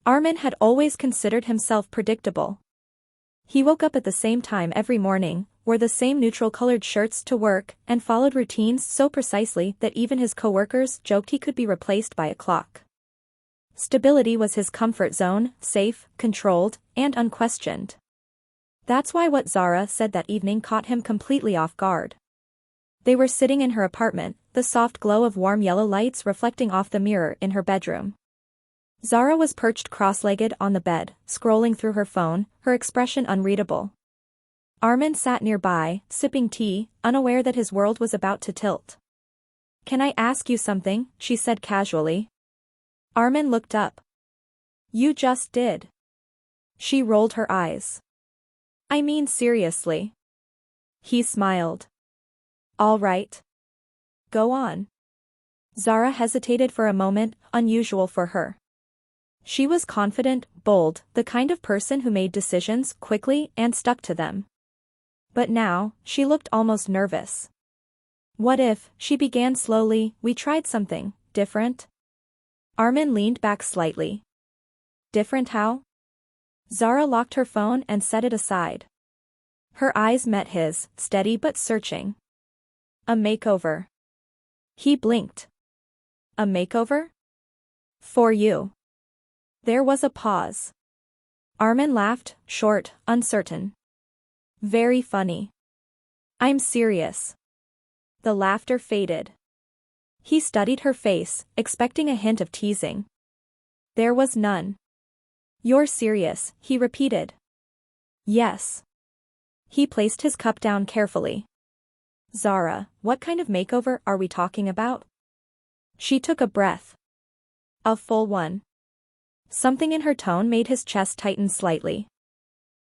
Armin had always considered himself predictable. He woke up at the same time every morning, wore the same neutral-colored shirts to work, and followed routines so precisely that even his coworkers joked he could be replaced by a clock. Stability was his comfort zone, safe, controlled, and unquestioned. That's why what Zara said that evening caught him completely off guard. They were sitting in her apartment, the soft glow of warm yellow lights reflecting off the mirror in her bedroom. Zara was perched cross-legged on the bed, scrolling through her phone, her expression unreadable. Armin sat nearby, sipping tea, unaware that his world was about to tilt. "Can I ask you something?" she said casually. Armin looked up. "You just did." She rolled her eyes. "I mean seriously." He smiled. "All right. Go on." Zara hesitated for a moment, unusual for her. She was confident, bold, the kind of person who made decisions quickly and stuck to them. But now, she looked almost nervous. "What if," she began slowly, "we tried something different?" Armin leaned back slightly. "Different how?" Zara locked her phone and set it aside. Her eyes met his, steady but searching. "A makeover." He blinked. "A makeover? For you?" There was a pause. Armin laughed, short, uncertain. "Very funny." "I'm serious." The laughter faded. He studied her face, expecting a hint of teasing. There was none. "You're serious," he repeated. "Yes." He placed his cup down carefully. "Zara, what kind of makeover are we talking about?" She took a breath. "A full one." Something in her tone made his chest tighten slightly.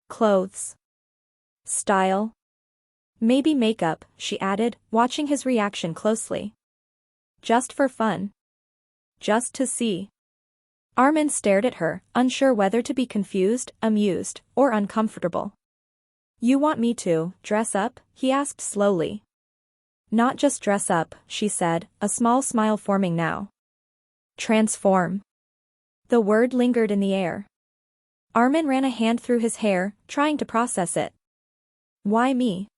"Clothes. Style. Maybe makeup," she added, watching his reaction closely. "Just for fun. Just to see." Armin stared at her, unsure whether to be confused, amused, or uncomfortable. "You want me to dress up?" he asked slowly. "Not just dress up," she said, a small smile forming now. "Transform." The word lingered in the air. Armin ran a hand through his hair, trying to process it. "Why me?"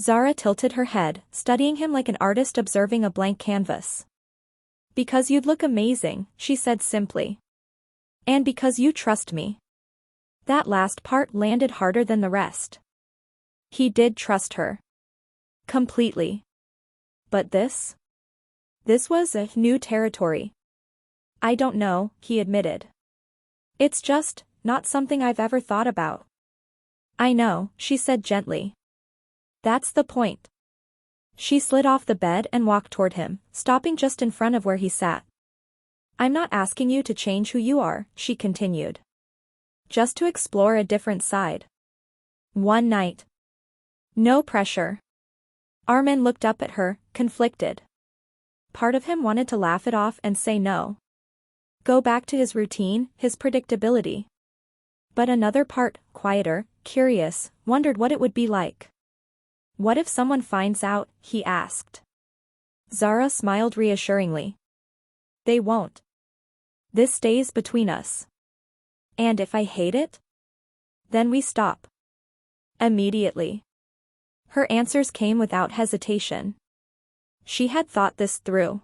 Zara tilted her head, studying him like an artist observing a blank canvas. "Because you'd look amazing," she said simply. "And because you trust me." That last part landed harder than the rest. He did trust her. Completely. But this? This was a new territory. "I don't know," he admitted. "It's just not something I've ever thought about." "I know," she said gently. "That's the point." She slid off the bed and walked toward him, stopping just in front of where he sat. "I'm not asking you to change who you are," she continued. "Just to explore a different side. One night. No pressure." Armin looked up at her, conflicted. Part of him wanted to laugh it off and say no. Go back to his routine, his predictability. But another part, quieter, curious, wondered what it would be like. "What if someone finds out?" he asked. Zara smiled reassuringly. "They won't. This stays between us." "And if I hate it?" "Then we stop." Immediately. Her answers came without hesitation. She had thought this through.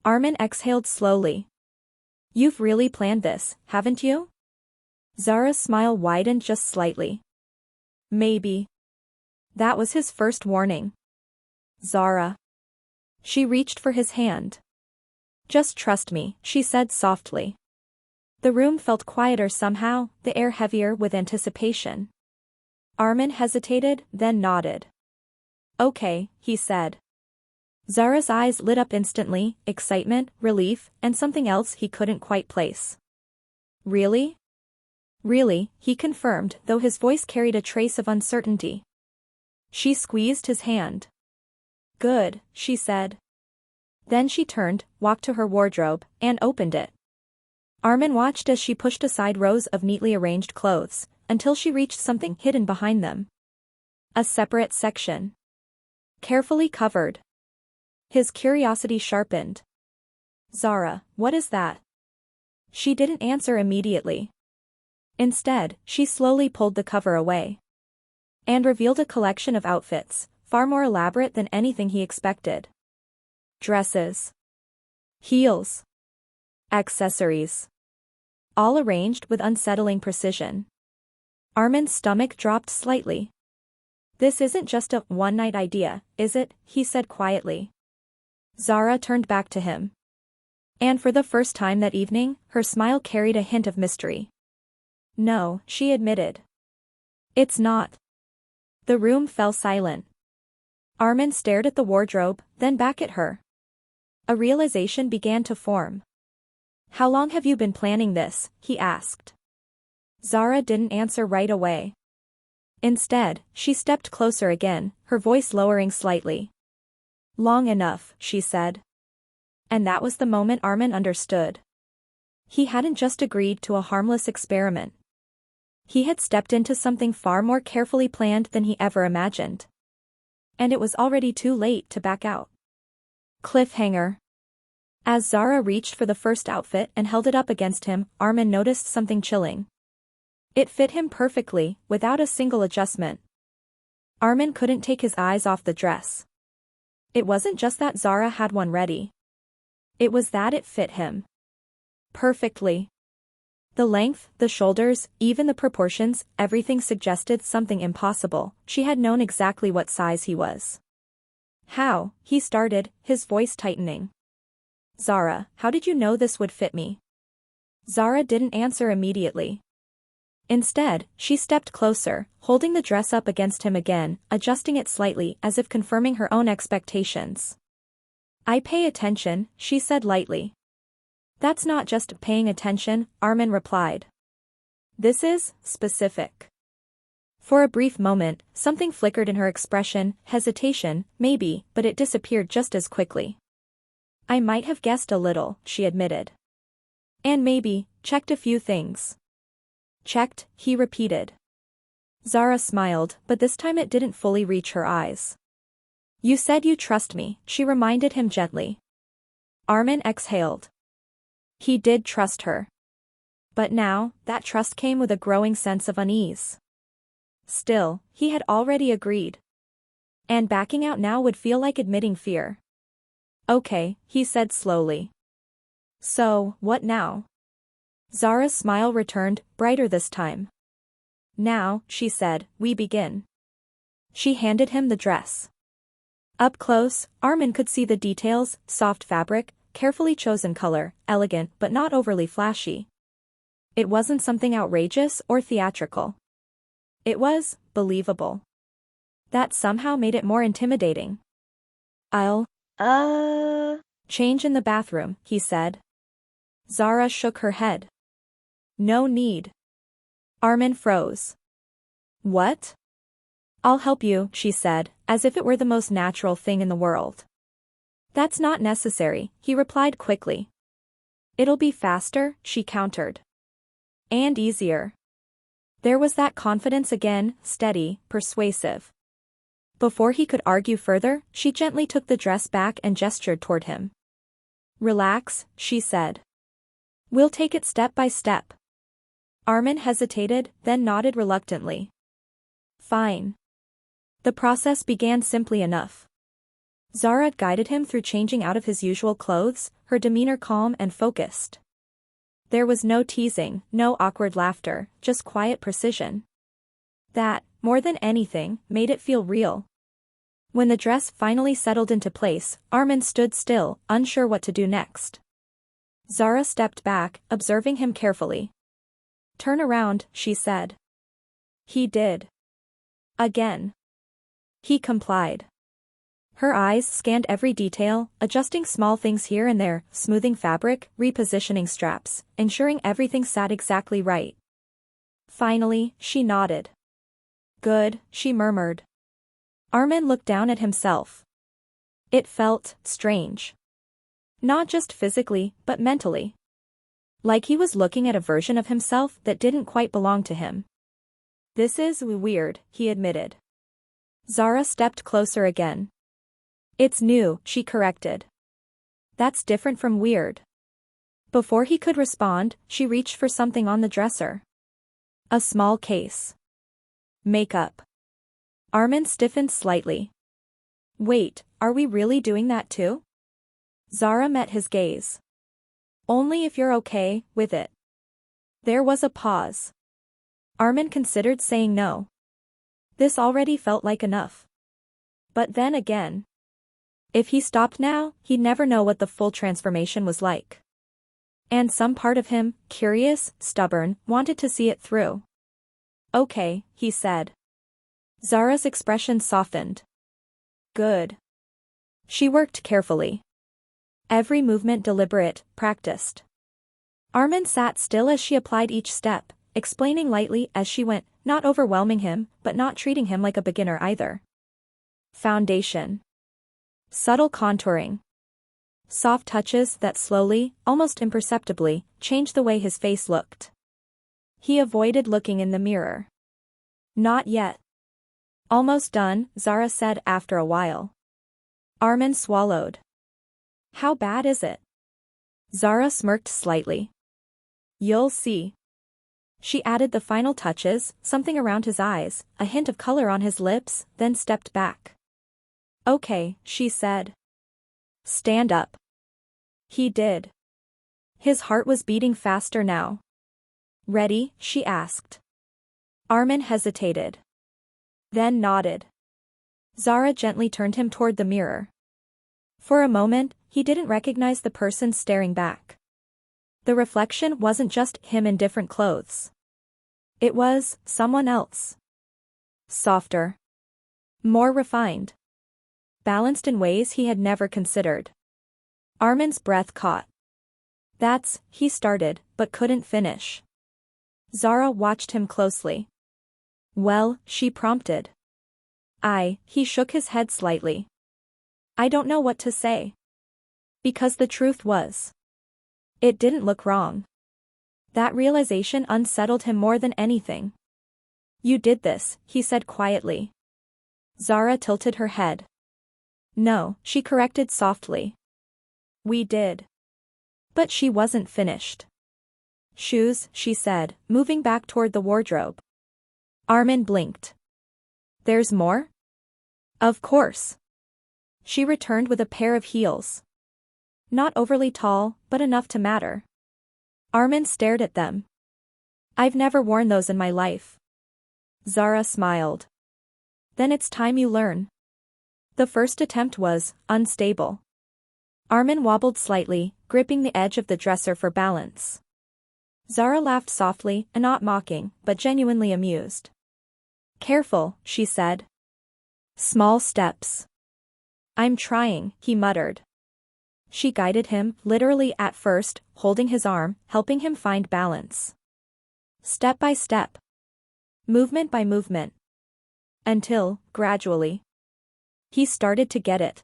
Armin exhaled slowly. "You've really planned this, haven't you?" Zara's smile widened just slightly. "Maybe." That was his first warning. "Zara." She reached for his hand. "Just trust me," she said softly. The room felt quieter somehow, the air heavier with anticipation. Armin hesitated, then nodded. "Okay," he said. Zara's eyes lit up instantly, excitement, relief, and something else he couldn't quite place. "Really?" "Really," he confirmed, though his voice carried a trace of uncertainty. She squeezed his hand. "Good," she said. Then she turned, walked to her wardrobe, and opened it. Armin watched as she pushed aside rows of neatly arranged clothes, until she reached something hidden behind them. A separate section. Carefully covered. His curiosity sharpened. "Zara, what is that?" She didn't answer immediately. Instead, she slowly pulled the cover away and revealed a collection of outfits, far more elaborate than anything he expected. Dresses, heels, accessories, all arranged with unsettling precision. Armin's stomach dropped slightly. "This isn't just a one-night idea, is it?" he said quietly. Zara turned back to him. And for the first time that evening, her smile carried a hint of mystery. "No," she admitted. "It's not." The room fell silent. Armin stared at the wardrobe, then back at her. A realization began to form. "How long have you been planning this?" he asked. Zara didn't answer right away. Instead, she stepped closer again, her voice lowering slightly. "Long enough," she said. And that was the moment Armin understood. He hadn't just agreed to a harmless experiment. He had stepped into something far more carefully planned than he ever imagined. And it was already too late to back out. Cliffhanger. As Zara reached for the first outfit and held it up against him, Armin noticed something chilling. It fit him perfectly, without a single adjustment. Armin couldn't take his eyes off the dress. It wasn't just that Zara had one ready. It was that it fit him perfectly. The length, the shoulders, even the proportions, everything suggested something impossible. She had known exactly what size he was. "How?" he started, his voice tightening. "Zara, how did you know this would fit me?" Zara didn't answer immediately. Instead, she stepped closer, holding the dress up against him again, adjusting it slightly as if confirming her own expectations. "I pay attention," she said lightly. "That's not just paying attention," Armin replied. "This is specific." For a brief moment, something flickered in her expression, hesitation, maybe, but it disappeared just as quickly. "I might have guessed a little," she admitted. "And maybe, checked a few things." "Checked," he repeated. Zara smiled, but this time it didn't fully reach her eyes. "You said you trust me," she reminded him gently. Armin exhaled. He did trust her. But now, that trust came with a growing sense of unease. Still, he had already agreed. And backing out now would feel like admitting fear. "Okay," he said slowly. "So, what now?" Zara's smile returned, brighter this time. "Now," she said, "we begin." She handed him the dress. Up close, Armin could see the details: soft fabric, carefully chosen color, elegant but not overly flashy. It wasn't something outrageous or theatrical. It was believable. That somehow made it more intimidating. "I'll change in the bathroom," he said. Zara shook her head. "No need." Armin froze. "What?" "I'll help you," she said, as if it were the most natural thing in the world. "That's not necessary," he replied quickly. "It'll be faster," she countered. "And easier." There was that confidence again, steady, persuasive. Before he could argue further, she gently took the dress back and gestured toward him. "Relax," she said. "We'll take it step by step." Armin hesitated, then nodded reluctantly. "Fine." The process began simply enough. Zara guided him through changing out of his usual clothes, her demeanor calm and focused. There was no teasing, no awkward laughter, just quiet precision. That, more than anything, made it feel real. When the dress finally settled into place, Armin stood still, unsure what to do next. Zara stepped back, observing him carefully. "Turn around," she said. He did. Again. He complied. Her eyes scanned every detail, adjusting small things here and there, smoothing fabric, repositioning straps, ensuring everything sat exactly right. Finally, she nodded. "Good," she murmured. Armin looked down at himself. It felt strange. Not just physically, but mentally. Like he was looking at a version of himself that didn't quite belong to him. "This is weird," he admitted. Zara stepped closer again. "It's new," she corrected. "That's different from weird." Before he could respond, she reached for something on the dresser. A small case. Makeup. Armin stiffened slightly. Wait, are we really doing that too? Zara met his gaze. Only if you're okay with it. There was a pause. Armin considered saying no. This already felt like enough. But then again, if he stopped now, he'd never know what the full transformation was like. And some part of him, curious, stubborn, wanted to see it through. Okay, he said. Zara's expression softened. Good. She worked carefully. Every movement deliberate, practiced. Armin sat still as she applied each step, explaining lightly as she went, not overwhelming him, but not treating him like a beginner either. Foundation. Subtle contouring. Soft touches that slowly, almost imperceptibly, changed the way his face looked. He avoided looking in the mirror. Not yet. Almost done, Zara said after a while. Armin swallowed. How bad is it? Zara smirked slightly. You'll see. She added the final touches, something around his eyes, a hint of color on his lips, then stepped back. Okay, she said. Stand up. He did. His heart was beating faster now. Ready? She asked. Armin hesitated. Then nodded. Zara gently turned him toward the mirror. For a moment, he didn't recognize the person staring back. The reflection wasn't just him in different clothes. It was someone else. Softer. More refined. Balanced in ways he had never considered. Armin's breath caught. He started, but couldn't finish. Zara watched him closely. Well, she prompted. He shook his head slightly. I don't know what to say. Because the truth was, it didn't look wrong. That realization unsettled him more than anything. You did this, he said quietly. Zara tilted her head. No, she corrected softly. We did. But she wasn't finished. Shoes, she said, moving back toward the wardrobe. Armin blinked. There's more? Of course. She returned with a pair of heels. Not overly tall, but enough to matter. Armin stared at them. I've never worn those in my life. Zara smiled. Then it's time you learn. The first attempt was unstable. Armin wobbled slightly, gripping the edge of the dresser for balance. Zara laughed softly, and not mocking, but genuinely amused. Careful, she said. Small steps. I'm trying, he muttered. She guided him, literally at first, holding his arm, helping him find balance. Step by step. Movement by movement. Until, gradually, he started to get it.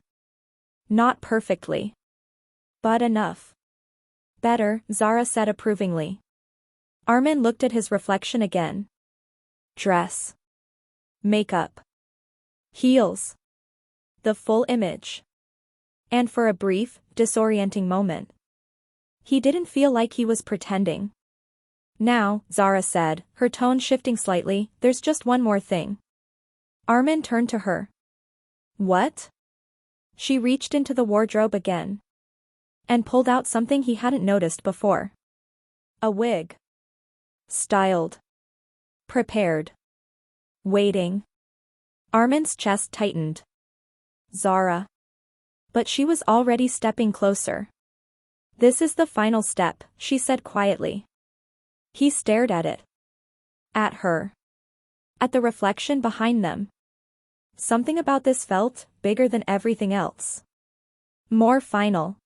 Not perfectly. But enough. Better, Zara said approvingly. Armin looked at his reflection again. Dress. Makeup. Heels. The full image. And for a brief, disorienting moment, he didn't feel like he was pretending. Now, Zara said, her tone shifting slightly, there's just one more thing. Armin turned to her. What? She reached into the wardrobe again. And pulled out something he hadn't noticed before. A wig. Styled. Prepared. Waiting. Armin's chest tightened. Zara. But she was already stepping closer. This is the final step, she said quietly. He stared at it. At her. At the reflection behind them. Something about this felt bigger than everything else. More final.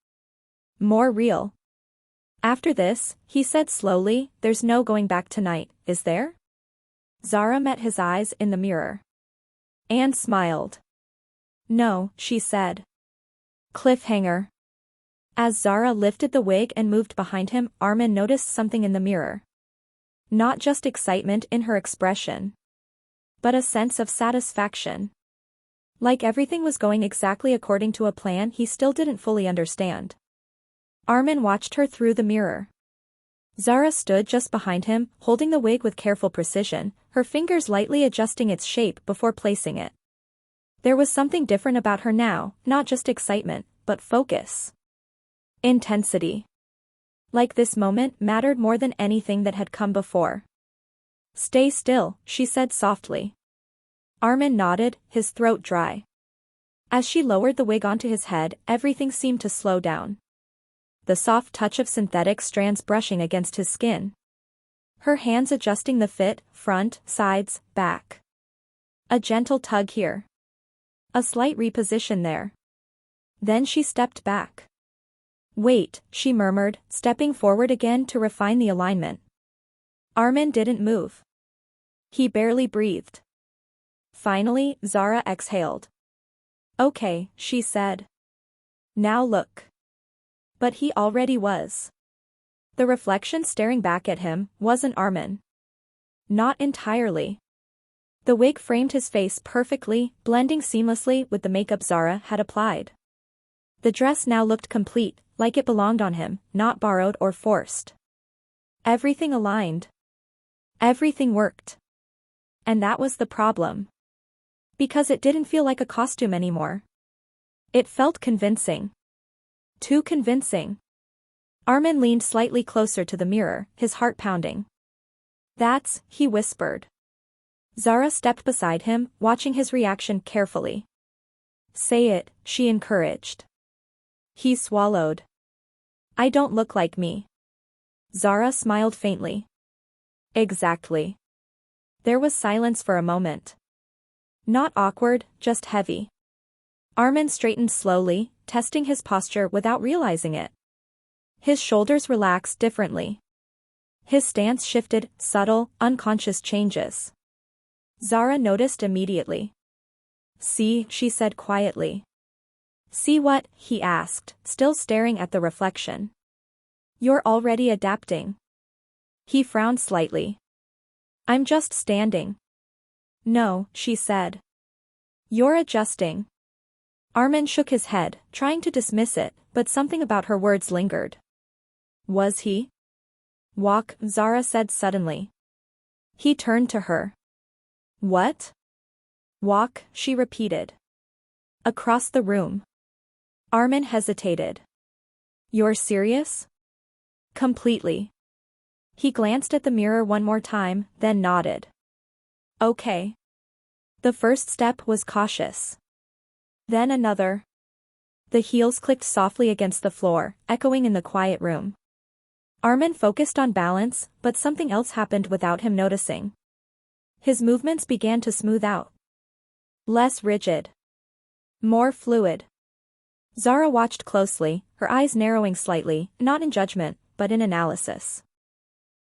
More real. After this, he said slowly, there's no going back tonight, is there? Zara met his eyes in the mirror. And smiled. No, she said. Cliffhanger. As Zara lifted the wig and moved behind him, Armin noticed something in the mirror. Not just excitement in her expression, but a sense of satisfaction. Like everything was going exactly according to a plan he still didn't fully understand. Armin watched her through the mirror. Zara stood just behind him, holding the wig with careful precision, her fingers lightly adjusting its shape before placing it. There was something different about her now, not just excitement, but focus. Intensity. Like this moment mattered more than anything that had come before. "Stay still," she said softly. Armin nodded, his throat dry. As she lowered the wig onto his head, everything seemed to slow down. The soft touch of synthetic strands brushing against his skin. Her hands adjusting the fit, front, sides, back. A gentle tug here. A slight reposition there. Then she stepped back. "Wait," she murmured, stepping forward again to refine the alignment. Armin didn't move. He barely breathed. Finally, Zara exhaled. "Okay," she said. "Now look." But he already was. The reflection staring back at him wasn't Armin. Not entirely. The wig framed his face perfectly, blending seamlessly with the makeup Zara had applied. The dress now looked complete, like it belonged on him, not borrowed or forced. Everything aligned. Everything worked. And that was the problem. Because it didn't feel like a costume anymore. It felt convincing. Too convincing. Armin leaned slightly closer to the mirror, his heart pounding. "That's," he whispered. Zara stepped beside him, watching his reaction carefully. "Say it," she encouraged. He swallowed. "I don't look like me." Zara smiled faintly. "Exactly." There was silence for a moment. Not awkward, just heavy. Armin straightened slowly, testing his posture without realizing it. His shoulders relaxed differently. His stance shifted, subtle, unconscious changes. Zara noticed immediately. "See," she said quietly. "See what?" he asked, still staring at the reflection. "You're already adapting." He frowned slightly. "I'm just standing." "No," she said. "You're adjusting." Armin shook his head, trying to dismiss it, but something about her words lingered. Was he? "Walk," Zara said suddenly. He turned to her. "What?" "Walk," she repeated. "Across the room." Armin hesitated. "You're serious?" "Completely." He glanced at the mirror one more time, then nodded. "Okay." The first step was cautious. Then another. The heels clicked softly against the floor, echoing in the quiet room. Armin focused on balance, but something else happened without him noticing. His movements began to smooth out. Less rigid. More fluid. Zara watched closely, her eyes narrowing slightly, not in judgment, but in analysis.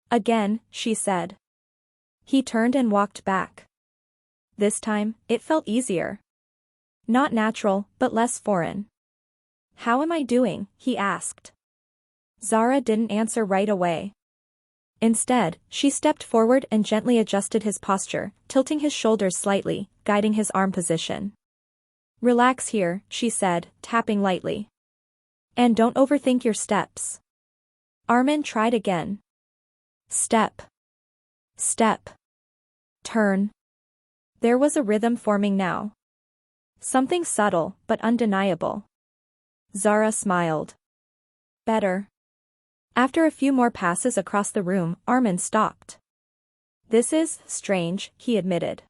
"Again," she said. He turned and walked back. This time, it felt easier. Not natural, but less foreign. "How am I doing?" he asked. Zara didn't answer right away. Instead, she stepped forward and gently adjusted his posture, tilting his shoulders slightly, guiding his arm position. "Relax here," she said, tapping lightly. "And don't overthink your steps." Armin tried again. Step. Step. Turn. There was a rhythm forming now. Something subtle, but undeniable. Zara smiled. "Better." After a few more passes across the room, Armin stopped. "This is strange," he admitted.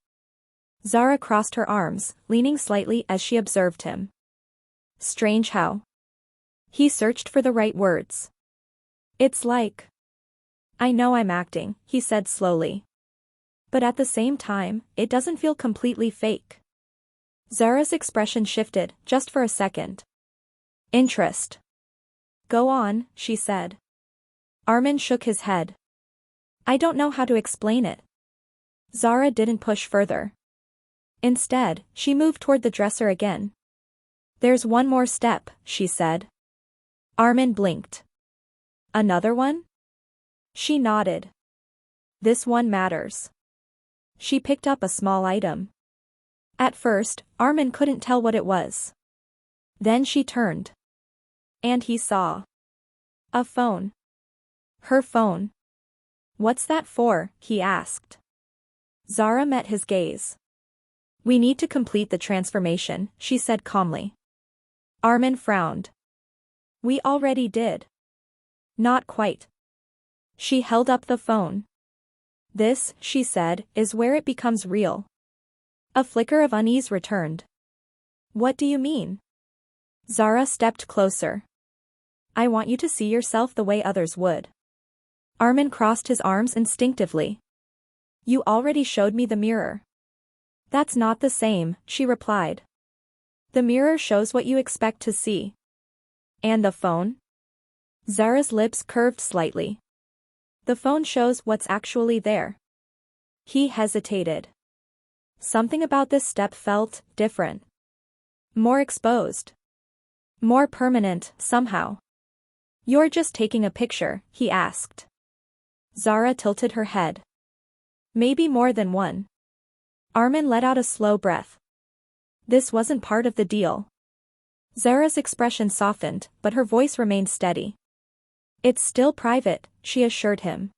Zara crossed her arms, leaning slightly as she observed him. "Strange how?" He searched for the right words. "It's like..." "I know I'm acting," he said slowly. "But at the same time, it doesn't feel completely fake." Zara's expression shifted, just for a second. "Interest." "Go on," she said. Armin shook his head. "I don't know how to explain it." Zara didn't push further. Instead, she moved toward the dresser again. "There's one more step," she said. Armin blinked. "Another one?" She nodded. "This one matters." She picked up a small item. At first, Armin couldn't tell what it was. Then she turned. And he saw. A phone. Her phone. What's that for? He asked. Zara met his gaze. We need to complete the transformation, she said calmly. Armin frowned. We already did. Not quite. She held up the phone. This, she said, is where it becomes real. A flicker of unease returned. What do you mean? Zara stepped closer. I want you to see yourself the way others would. Armin crossed his arms instinctively. You already showed me the mirror. That's not the same, she replied. The mirror shows what you expect to see. And the phone? Zara's lips curved slightly. The phone shows what's actually there. He hesitated. Something about this step felt different. More exposed. More permanent, somehow. You're just taking a picture, he asked. Zara tilted her head. Maybe more than one. Armin let out a slow breath. This wasn't part of the deal. Zara's expression softened, but her voice remained steady. It's still private, she assured him.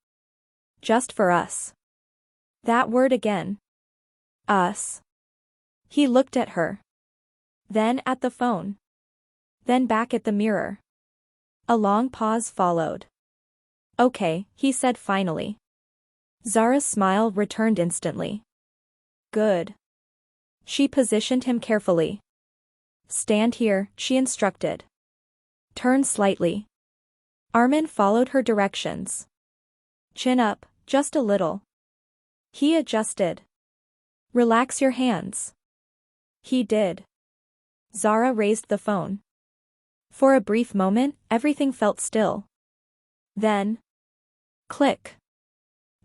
Just for us. That word again. Us. He looked at her. Then at the phone. Then back at the mirror. A long pause followed. Okay, he said finally. Zara's smile returned instantly. Good. She positioned him carefully. Stand here, she instructed. Turn slightly. Armin followed her directions. Chin up, just a little. He adjusted. Relax your hands. He did. Zara raised the phone. For a brief moment, everything felt still. Then. Click.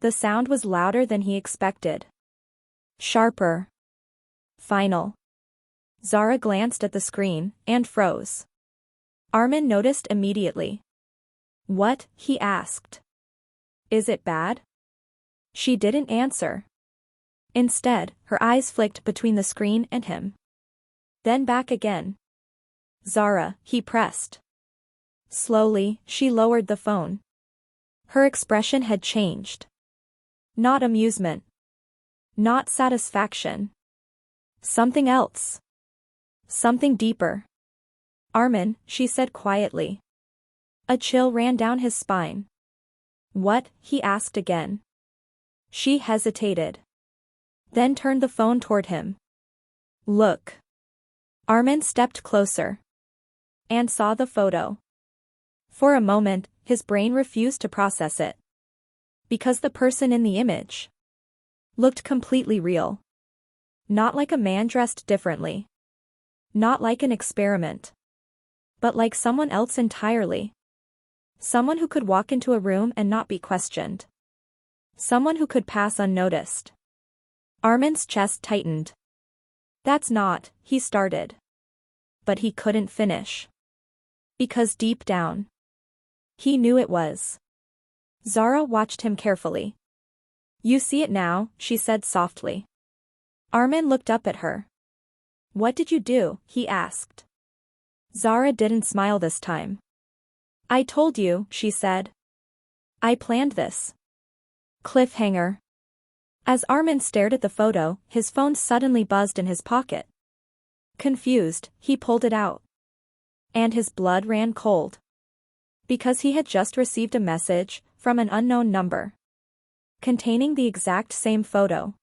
The sound was louder than he expected. Sharper. Final. Zara glanced at the screen, and froze. Armin noticed immediately. What? He asked. Is it bad? She didn't answer. Instead, her eyes flicked between the screen and him. Then back again. Zara, he pressed. Slowly, she lowered the phone. Her expression had changed. Not amusement. Not satisfaction. Something else. Something deeper. Armin, she said quietly. A chill ran down his spine. What? He asked again. She hesitated. Then turned the phone toward him. Look. Armin stepped closer. And saw the photo. For a moment, his brain refused to process it. Because the person in the image looked completely real. Not like a man dressed differently. Not like an experiment. But like someone else entirely. Someone who could walk into a room and not be questioned. Someone who could pass unnoticed. Armin's chest tightened. That's not, he started. But he couldn't finish. Because deep down, he knew it was. Zara watched him carefully. You see it now, she said softly. Armin looked up at her. What did you do? He asked. Zara didn't smile this time. I told you, she said. I planned this. Cliffhanger. As Armin stared at the photo, his phone suddenly buzzed in his pocket. Confused, he pulled it out. And his blood ran cold. Because he had just received a message from an unknown number. Containing the exact same photo.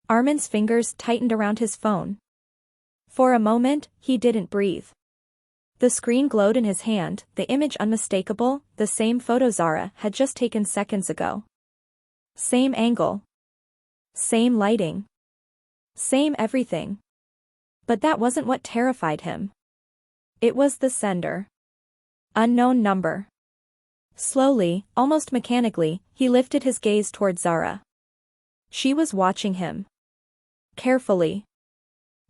Armin's fingers tightened around his phone. For a moment, he didn't breathe. The screen glowed in his hand, the image unmistakable, the same photo Zara had just taken seconds ago. Same angle. Same lighting. Same everything. But that wasn't what terrified him. It was the sender. Unknown number. Slowly, almost mechanically, he lifted his gaze toward Zara. She was watching him. Carefully.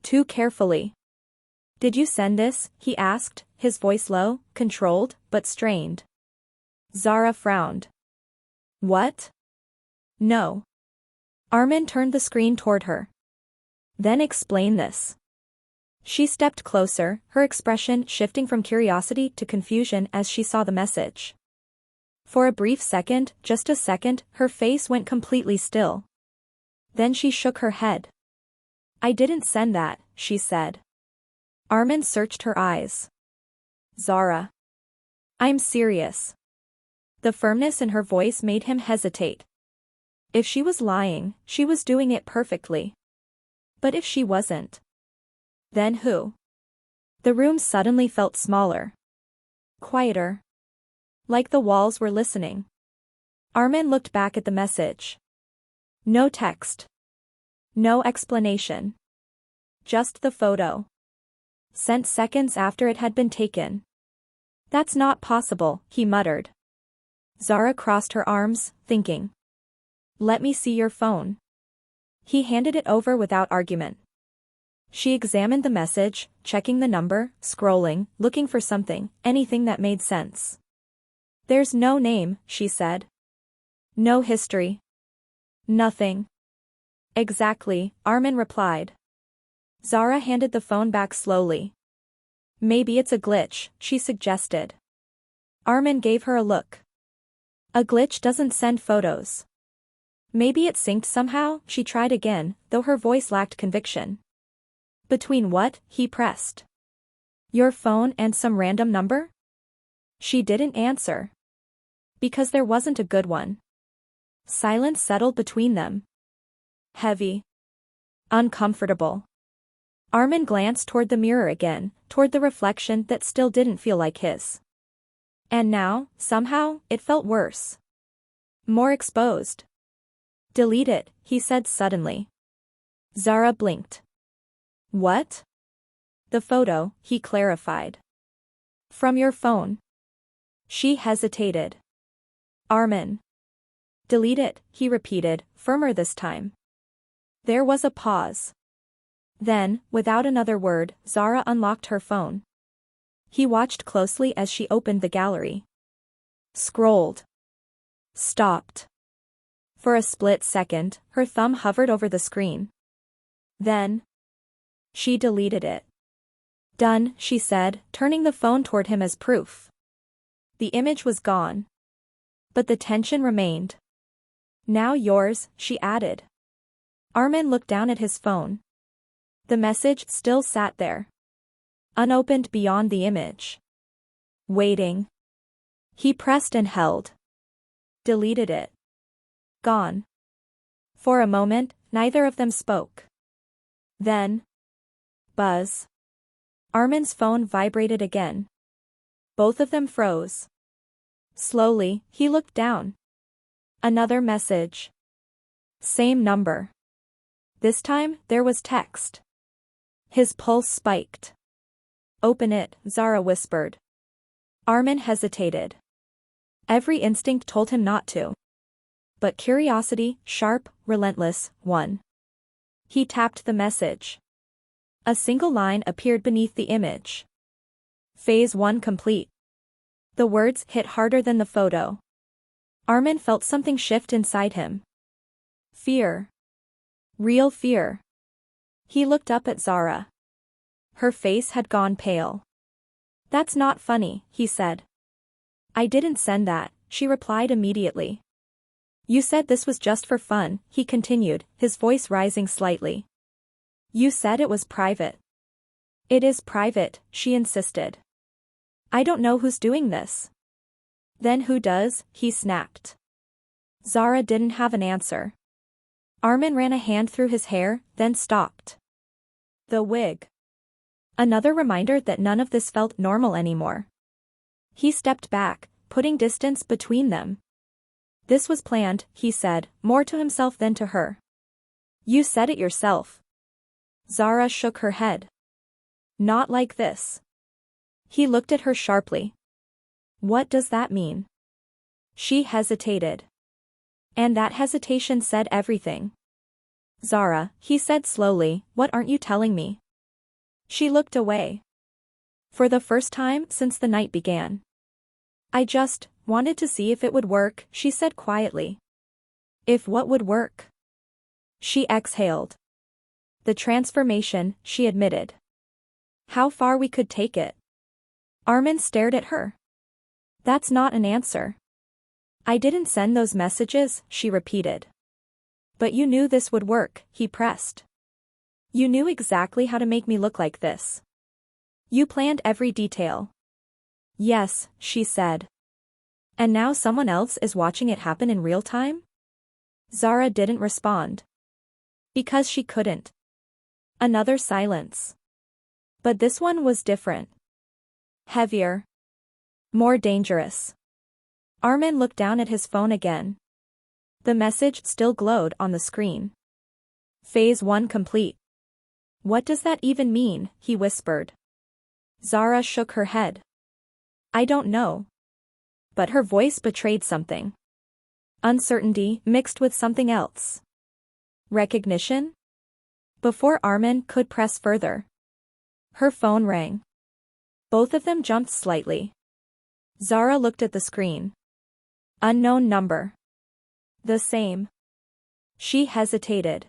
Too carefully. Did you send this? He asked, his voice low, controlled, but strained. Zara frowned. What? No. Armin turned the screen toward her. Then explain this. She stepped closer, her expression shifting from curiosity to confusion as she saw the message. For a brief second, just a second, her face went completely still. Then she shook her head. "I didn't send that," she said. Armin searched her eyes. "Zara. I'm serious." The firmness in her voice made him hesitate. If she was lying, she was doing it perfectly. But if she wasn't, then who? The room suddenly felt smaller. Quieter. Like the walls were listening. Armin looked back at the message. No text. No explanation. Just the photo. Sent seconds after it had been taken. "That's not possible," he muttered. Zara crossed her arms, thinking. "Let me see your phone." He handed it over without argument. She examined the message, checking the number, scrolling, looking for something, anything that made sense. "There's no name," she said. "No history. Nothing." "Exactly," Armin replied. Zara handed the phone back slowly. "Maybe it's a glitch," she suggested. Armin gave her a look. "A glitch doesn't send photos." "Maybe it synced somehow," she tried again, though her voice lacked conviction. "Between what?" he pressed. "Your phone and some random number?" She didn't answer. Because there wasn't a good one. Silence settled between them. Heavy. Uncomfortable. Armin glanced toward the mirror again, toward the reflection that still didn't feel like his. And now, somehow, it felt worse. More exposed. "Delete it," he said suddenly. Zara blinked. "What?" "The photo," he clarified. "From your phone." She hesitated. "Armin." "Delete it," he repeated, firmer this time. There was a pause. Then, without another word, Zara unlocked her phone. He watched closely as she opened the gallery. Scrolled. Stopped. For a split second, her thumb hovered over the screen. Then, she deleted it. "Done," she said, turning the phone toward him as proof. The image was gone. But the tension remained. "Now yours," she added. Armin looked down at his phone. The message still sat there. Unopened beyond the image. Waiting. He pressed and held. Deleted it. Gone. For a moment, neither of them spoke. Then. Buzz. Armin's phone vibrated again. Both of them froze. Slowly, he looked down. Another message. Same number. This time, there was text. His pulse spiked. "Open it," Zara whispered. Armin hesitated. Every instinct told him not to. But curiosity, sharp, relentless, won. He tapped the message. A single line appeared beneath the image. Phase 1 complete. The words hit harder than the photo. Armin felt something shift inside him. Fear. Real fear. He looked up at Zara. Her face had gone pale. "That's not funny," he said. "I didn't send that," she replied immediately. "You said this was just for fun," he continued, his voice rising slightly. "You said it was private." "It is private," she insisted. "I don't know who's doing this." "Then who does?" he snapped. Zara didn't have an answer. Armin ran a hand through his hair, then stopped. The wig. Another reminder that none of this felt normal anymore. He stepped back, putting distance between them. "This was planned," he said, more to himself than to her. "You said it yourself." Zara shook her head. "Not like this." He looked at her sharply. "What does that mean?" She hesitated. And that hesitation said everything. "Zara," he said slowly, "what aren't you telling me?" She looked away. For the first time since the night began. "I just wanted to see if it would work," she said quietly. "If what would work?" She exhaled. "The transformation," she admitted. How far we could take it. Armin stared at her. That's not an answer. I didn't send those messages, she repeated. But you knew this would work, he pressed. You knew exactly how to make me look like this. You planned every detail. Yes, she said. And now someone else is watching it happen in real time? Zara didn't respond. Because she couldn't. Another silence. But this one was different. Heavier. More dangerous. Armin looked down at his phone again. The message still glowed on the screen. Phase 1 complete. What does that even mean? He whispered. Zara shook her head. I don't know. But her voice betrayed something. Uncertainty mixed with something else. Recognition? Before Armin could press further, her phone rang. Both of them jumped slightly. Zara looked at the screen. Unknown number. The same. She hesitated.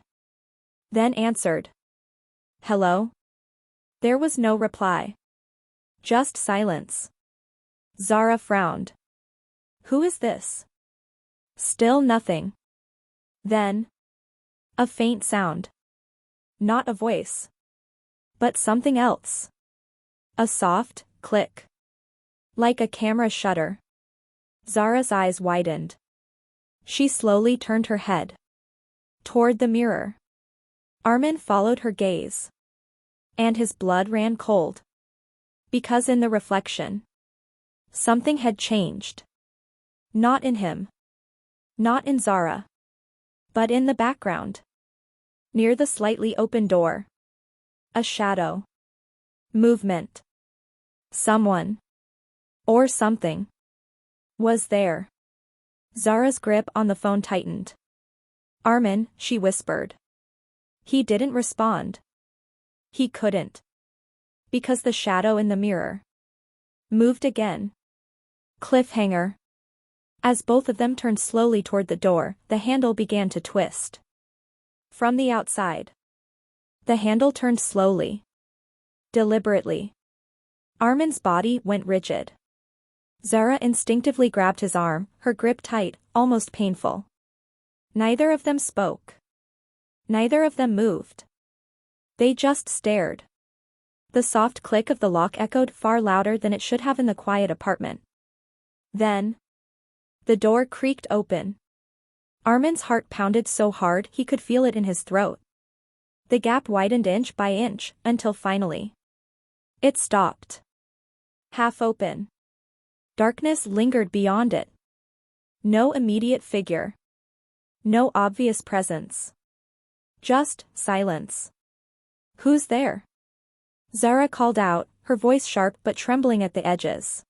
Then answered. Hello? There was no reply. Just silence. Zara frowned. Who is this? Still nothing. Then. A faint sound. Not a voice. But something else. A soft click. Like a camera shutter. Zara's eyes widened. She slowly turned her head. Toward the mirror. Armin followed her gaze. And his blood ran cold. Because in the reflection, something had changed. Not in him. Not in Zara. But in the background. Near the slightly open door. A shadow. Movement. Someone. Or something. Was there. Zara's grip on the phone tightened. Armin, she whispered. He didn't respond. He couldn't. Because the shadow in the mirror moved again. Cliffhanger. As both of them turned slowly toward the door, the handle began to twist. From the outside. The handle turned slowly. Deliberately. Armin's body went rigid. Zara instinctively grabbed his arm, her grip tight, almost painful. Neither of them spoke. Neither of them moved. They just stared. The soft click of the lock echoed far louder than it should have in the quiet apartment. Then. The door creaked open. Armin's heart pounded so hard he could feel it in his throat. The gap widened inch by inch, until finally. It stopped. Half open. Darkness lingered beyond it. No immediate figure. No obvious presence. Just silence. Who's there? Zara called out, her voice sharp but trembling at the edges.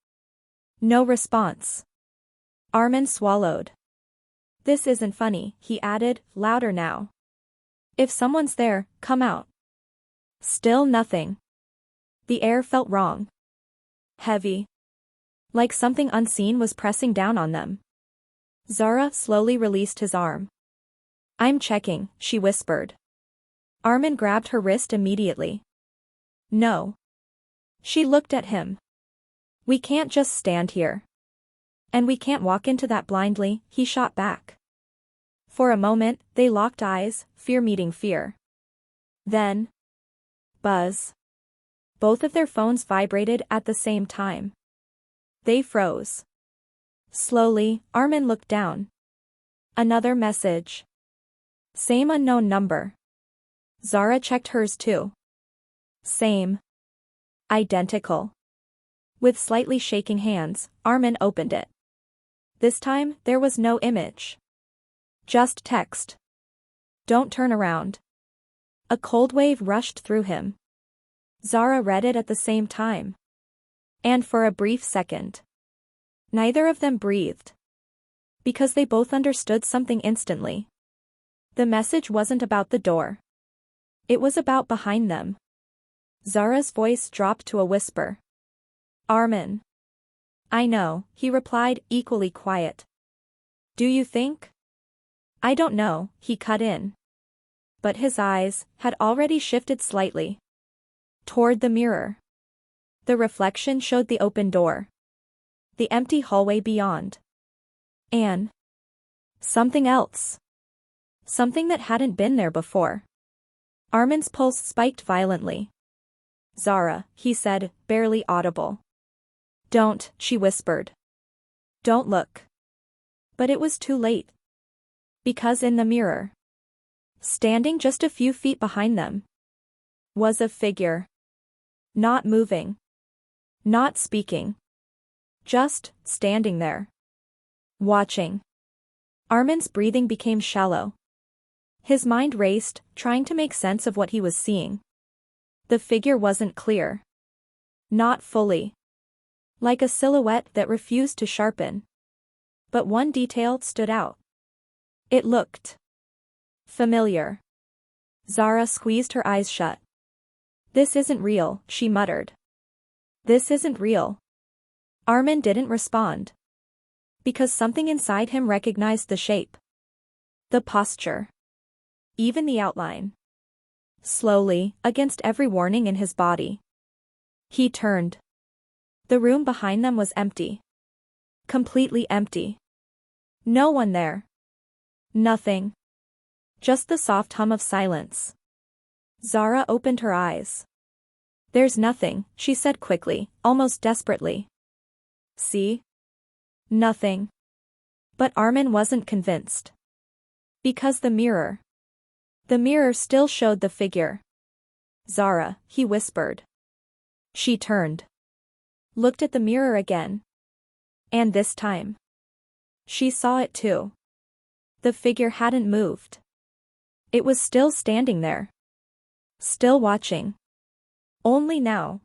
No response. Armin swallowed. This isn't funny, he added, louder now. If someone's there, come out. Still nothing. The air felt wrong. Heavy. Like something unseen was pressing down on them. Zara slowly released his arm. I'm checking, she whispered. Armin grabbed her wrist immediately. No. She looked at him. We can't just stand here. And we can't walk into that blindly, he shot back. For a moment, they locked eyes, fear meeting fear. Then. Buzz. Both of their phones vibrated at the same time. They froze. Slowly, Armin looked down. Another message. Same unknown number. Zara checked hers too. Same. Identical. With slightly shaking hands, Armin opened it. This time, there was no image. Just text. Don't turn around. A cold wave rushed through him. Zara read it at the same time. And for a brief second. Neither of them breathed. Because they both understood something instantly. The message wasn't about the door. It was about behind them. Zara's voice dropped to a whisper. Armin. I know, he replied, equally quiet. Do you think? I don't know, he cut in. But his eyes had already shifted slightly. Toward the mirror. The reflection showed the open door. The empty hallway beyond. And something else. Something that hadn't been there before. Armin's pulse spiked violently. "Zara," he said, barely audible. "Don't," she whispered. "Don't look." But it was too late. Because in the mirror, standing just a few feet behind them, was a figure. Not moving. Not speaking. Just standing there. Watching. Armin's breathing became shallow. His mind raced, trying to make sense of what he was seeing. The figure wasn't clear. Not fully. Like a silhouette that refused to sharpen. But one detail stood out. It looked familiar. Zara squeezed her eyes shut. "This isn't real," she muttered. "This isn't real." Armin didn't respond. Because something inside him recognized the shape. The posture. Even the outline. Slowly, against every warning in his body. He turned. The room behind them was empty. Completely empty. No one there. Nothing. Just the soft hum of silence. Zara opened her eyes. "There's nothing," she said quickly, almost desperately. "See? Nothing." But Armin wasn't convinced. Because the mirror still showed the figure. "Zara," he whispered. She turned. Looked at the mirror again. And this time, she saw it too. The figure hadn't moved. It was still standing there. Still watching. Only now.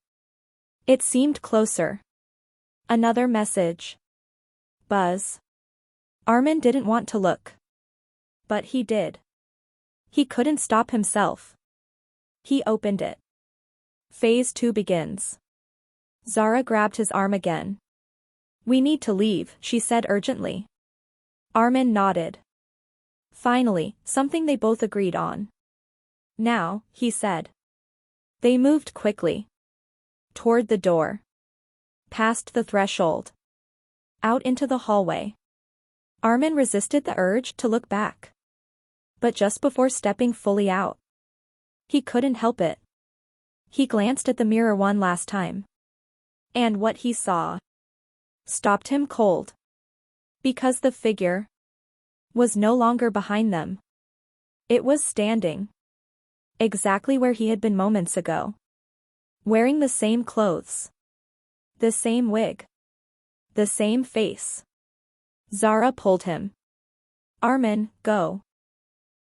It seemed closer. Another message. Buzz. Armin didn't want to look. But he did. He couldn't stop himself. He opened it. Phase 2 begins. Zara grabbed his arm again. "We need to leave," she said urgently. Armin nodded. Finally, something they both agreed on. "Now," he said. They moved quickly. Toward the door. Past the threshold. Out into the hallway. Armin resisted the urge to look back. But just before stepping fully out, he couldn't help it. He glanced at the mirror one last time. And what he saw stopped him cold. Because the figure was no longer behind them. It was standing. Exactly where he had been moments ago. Wearing the same clothes. The same wig. The same face. Zara pulled him. "Armin, go."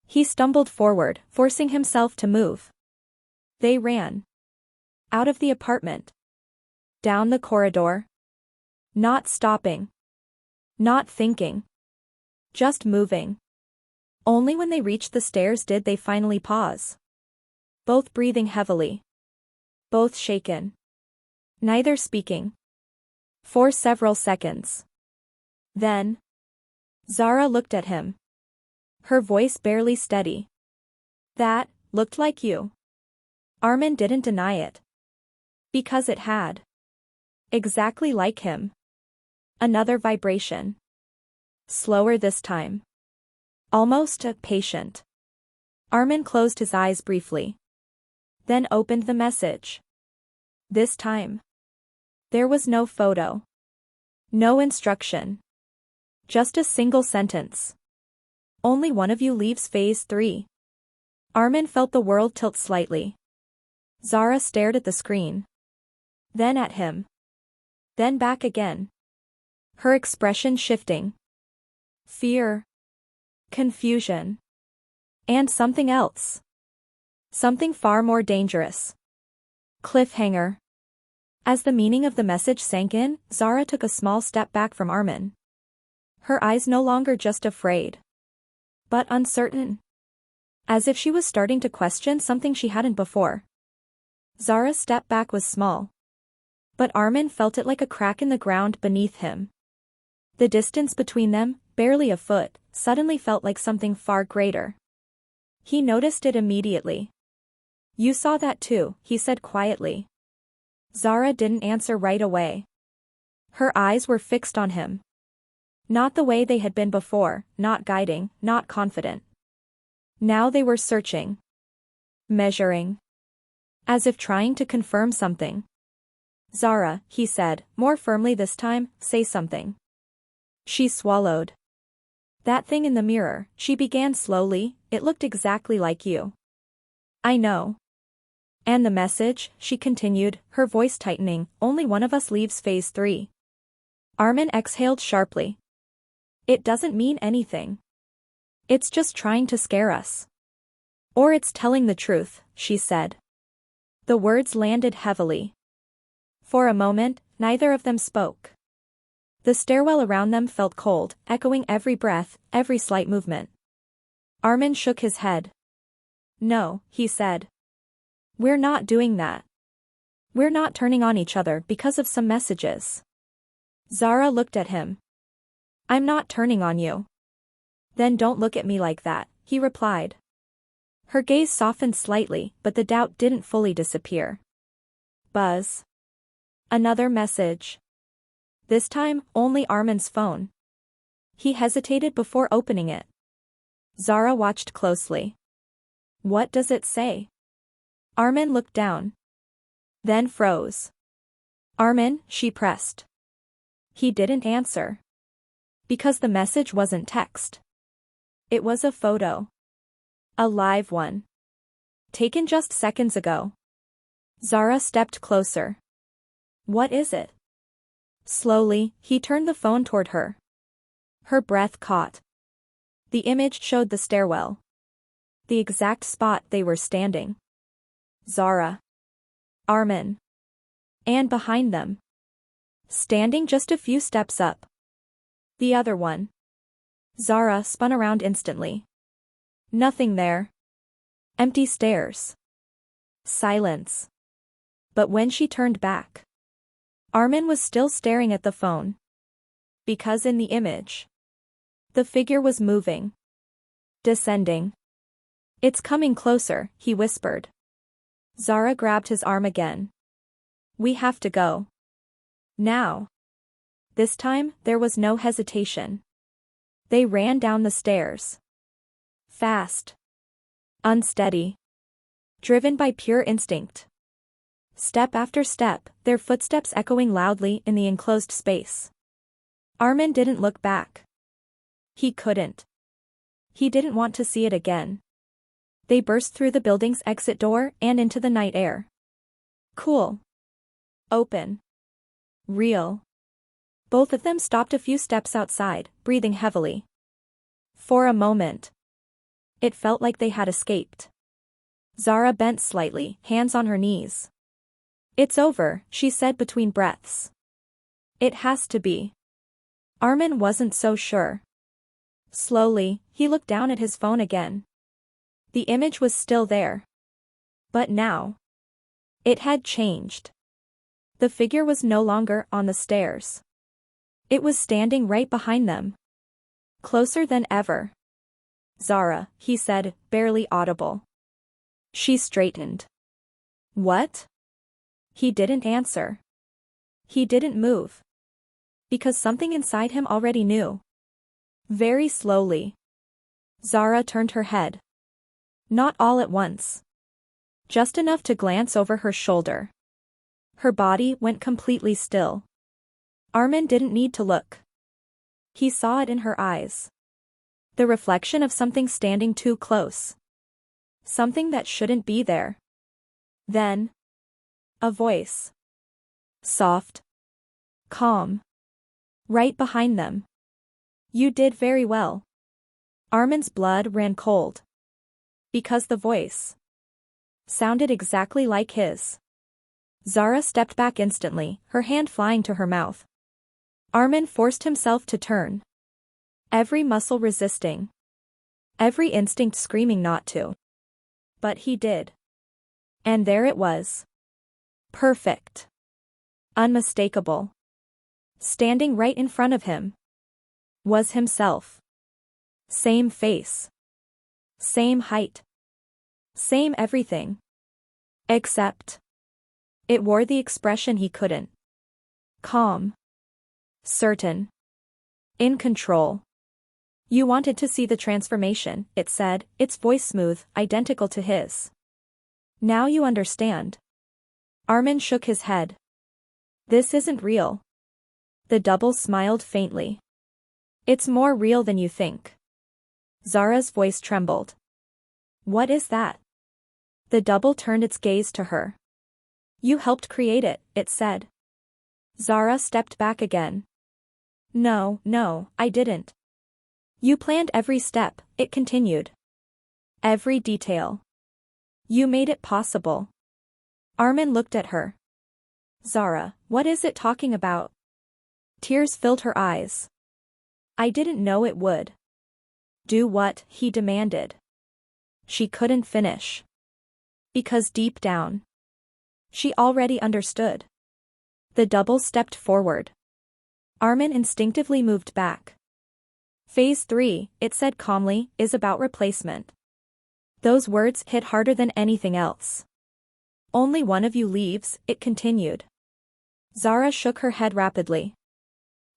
He stumbled forward, forcing himself to move. They ran. Out of the apartment. Down the corridor. Not stopping. Not thinking. Just moving. Only when they reached the stairs did they finally pause. Both breathing heavily. Both shaken. Neither speaking. For several seconds. Then, Zara looked at him. Her voice barely steady. "That looked like you." Armin didn't deny it. Because it had. Exactly like him. Another vibration. Slower this time. Almost patient. Armin closed his eyes briefly. Then opened the message. This time. There was no photo. No instruction. Just a single sentence. "Only one of you leaves phase 3. Armin felt the world tilt slightly. Zara stared at the screen. Then at him. Then back again. Her expression shifting. Fear. Confusion. And something else. Something far more dangerous. Cliffhanger. As the meaning of the message sank in, Zara took a small step back from Armin. Her eyes no longer just afraid. But uncertain. As if she was starting to question something she hadn't before. Zara's step back was small. But Armin felt it like a crack in the ground beneath him. The distance between them, barely a foot, suddenly felt like something far greater. He noticed it immediately. You saw that too, he said quietly. Zara didn't answer right away. Her eyes were fixed on him. Not the way they had been before, not guiding, not confident. Now they were searching. Measuring. As if trying to confirm something. Zara, he said, more firmly this time, say something. She swallowed. That thing in the mirror, she began slowly, it looked exactly like you. I know. And the message, she continued, her voice tightening, only one of us leaves phase 3. Armin exhaled sharply. It doesn't mean anything. It's just trying to scare us. Or it's telling the truth, she said. The words landed heavily. For a moment, neither of them spoke. The stairwell around them felt cold, echoing every breath, every slight movement. Armin shook his head. No, he said. We're not doing that. We're not turning on each other because of some messages. Zara looked at him. I'm not turning on you. Then don't look at me like that, he replied. Her gaze softened slightly, but the doubt didn't fully disappear. Buzz. Another message. This time, only Armin's phone. He hesitated before opening it. Zara watched closely. What does it say? Armin looked down. Then froze. Armin, she pressed. He didn't answer. Because the message wasn't text. It was a photo. A live one. Taken just seconds ago. Zara stepped closer. What is it? Slowly, he turned the phone toward her. Her breath caught. The image showed the stairwell. The exact spot they were standing. Zara. Armin. And behind them. Standing just a few steps up. The other one. Zara spun around instantly. Nothing there. Empty stairs. Silence. But when she turned back, Armin was still staring at the phone. Because in the image, the figure was moving. Descending. It's coming closer, he whispered. Zara grabbed his arm again. We have to go. Now. This time, there was no hesitation. They ran down the stairs. Fast. Unsteady. Driven by pure instinct. Step after step, their footsteps echoing loudly in the enclosed space. Armin didn't look back. He couldn't. He didn't want to see it again. They burst through the building's exit door and into the night air. Cool. Open. Real. Both of them stopped a few steps outside, breathing heavily. For a moment. It felt like they had escaped. Zara bent slightly, hands on her knees. It's over, she said between breaths. It has to be. Armin wasn't so sure. Slowly, he looked down at his phone again. The image was still there. But now. It had changed. The figure was no longer on the stairs. It was standing right behind them. Closer than ever. Zara, he said, barely audible. She straightened. What? He didn't answer. He didn't move. Because something inside him already knew. Very slowly. Zara turned her head. Not all at once. Just enough to glance over her shoulder. Her body went completely still. Armin didn't need to look. He saw it in her eyes. The reflection of something standing too close. Something that shouldn't be there. Then. A voice. Soft. Calm. Right behind them. You did very well. Armin's blood ran cold. Because the voice sounded exactly like his. Zara stepped back instantly, her hand flying to her mouth. Armin forced himself to turn. Every muscle resisting. Every instinct screaming not to. But he did. And there it was. Perfect. Unmistakable. Standing right in front of him. Was himself. Same face. Same height. Same everything. Except, it wore the expression he couldn't. Calm. Certain. In control. You wanted to see the transformation, it said, its voice smooth, identical to his. Now you understand. Armin shook his head. This isn't real. The double smiled faintly. It's more real than you think. Zara's voice trembled. What is that? The double turned its gaze to her. You helped create it, it said. Zara stepped back again. No, I didn't. You planned every step, it continued. Every detail. You made it possible. Armin looked at her. Zara, what is it talking about? Tears filled her eyes. I didn't know it would. Do what? He demanded. She couldn't finish. Because deep down, she already understood. The double stepped forward. Armin instinctively moved back. Phase 3, it said calmly, is about replacement. Those words hit harder than anything else. Only one of you leaves, it continued. Zara shook her head rapidly.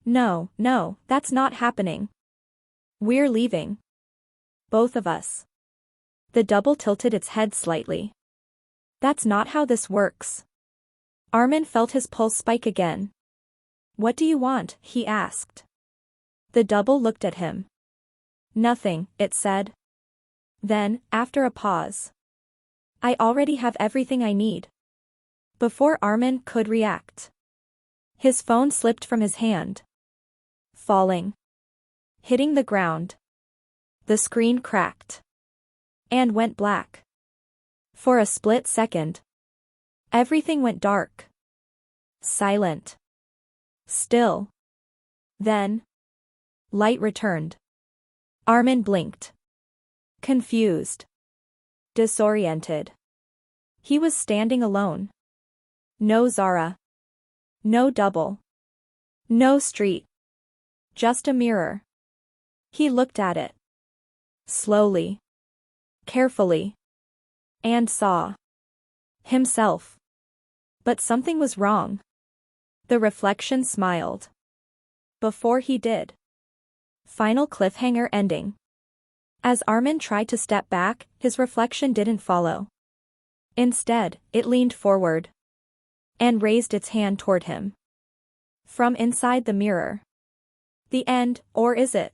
No, that's not happening. We're leaving. Both of us. The double tilted its head slightly. That's not how this works. Armin felt his pulse spike again. What do you want? He asked. The double looked at him. Nothing, it said. Then, after a pause. I already have everything I need. Before Armin could react, his phone slipped from his hand. Falling. Hitting the ground. The screen cracked. And went black. For a split second. Everything went dark. Silent. Still. Then. Light returned. Armin blinked. Confused. Disoriented. He was standing alone. No Zara. No double. No street. Just a mirror. He looked at it. Slowly. Carefully. And saw. Himself. But something was wrong. The reflection smiled. Before he did. Final cliffhanger ending. As Armin tried to step back, his reflection didn't follow. Instead, it leaned forward. And raised its hand toward him. From inside the mirror. The end, or is it?